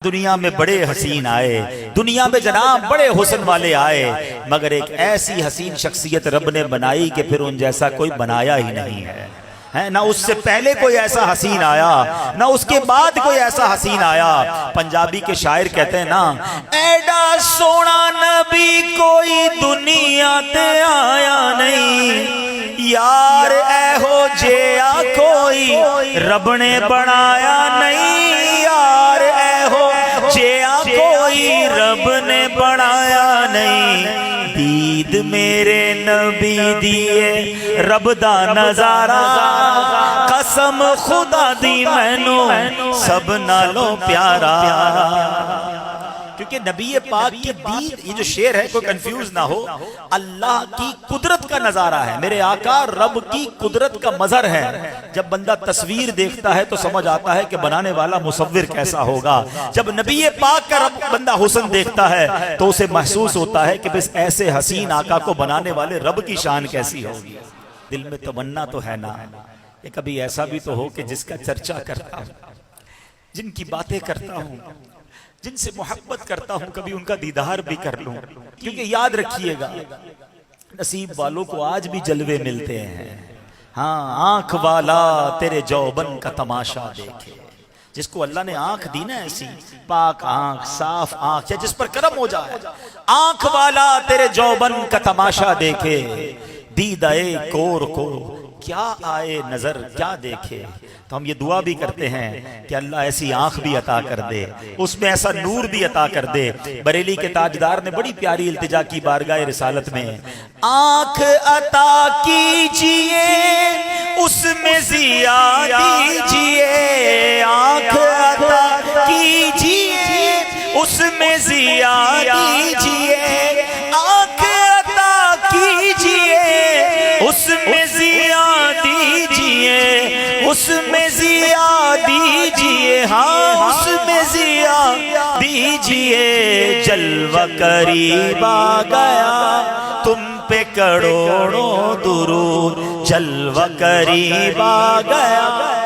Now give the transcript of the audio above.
دنیا میں بڑے حسین آئے، دنیا میں جناب بڑے حسن والے آئے، مگر ایک ایسی حسین شخصیت رب نے بنائی کہ پھر ان جیسا کوئی بنایا ہی نہیں ہے۔ نہ اس سے پہلے کوئی ایسا حسین آیا، نہ اس کے بعد کوئی ایسا حسین آیا۔ پنجابی کے شاعر کہتے ہیں نا، ایڈا سونا نبی کوئی دنیا تے آیا نہیں، یار اے ہو جیا کوئی رب نے بنایا نہیں، یار اے ہو جیا کوئی رب نے بنایا نہیں۔ دید میرے نبی دیے رب دا نظارہ، قسم خدا دی مینوں سب نالوں پیارا۔ کیونکہ نبی پاک کی دید، یہ جو شعر ہے کوئی کنفیوز نہ ہو، اللہ کی قدرت کا نظارہ ہے، میرے آقا رب کی قدرت کا مظہر ہے۔ جب بندہ تصویر دیکھتا ہے تو سمجھ آتا ہے کہ بنانے والا مصور کیسا ہوگا۔ جب نبی پاک کا رب بندہ حسن دیکھتا ہے تو اسے محسوس ہوتا ہے کہ بس ایسے حسین آقا کو بنانے والے رب کی شان کیسی ہوگی۔ دل میں تمنا تو ہے نا کہ کبھی ایسا بھی تو ہو کہ جس کا چرچا کرتا ہوں، جن کی باتیں کرتا ہوں، جن سے محبت کرتا ہوں، کبھی ان کا دیدار بھی کر لوں۔ کیونکہ یاد رکھیے گا، نصیب والوں کو آج بھی جلوے ملتے ہیں۔ ہاں، آنکھ والا تیرے جوبن کا تماشا دیکھے۔ جس کو اللہ نے آنکھ دی نا، ایسی پاک آنکھ، صاف آنکھ، یا جس پر کرم ہو جائے، آنکھ والا تیرے جوبن کا تماشا دیکھے، دیدائے کور کو کیا آئے نظر کیا دیکھے۔ تو ہم یہ دعا بھی کرتے ہیں کہ اللہ ایسی آنکھ بھی عطا کر دے، اس میں ایسا نور بھی عطا کر دے۔ بریلی کے تاجدار نے بڑی پیاری التجا کی بارگاہ رسالت میں، آنکھ عطا کیجئے اس میں ضیا دیجئے، آنکھ عطا کیجئے اس میں ضیا دیجئے، آنکھ عطا کیجئے اس میں ضیا دیجئے، اس میں ضیا دیجئے، ہاں اس میں ضیا دیجئے۔ جلوہ قریب آ گیا تم پہ کروڑوں درود، جلوہ قریب آ گیا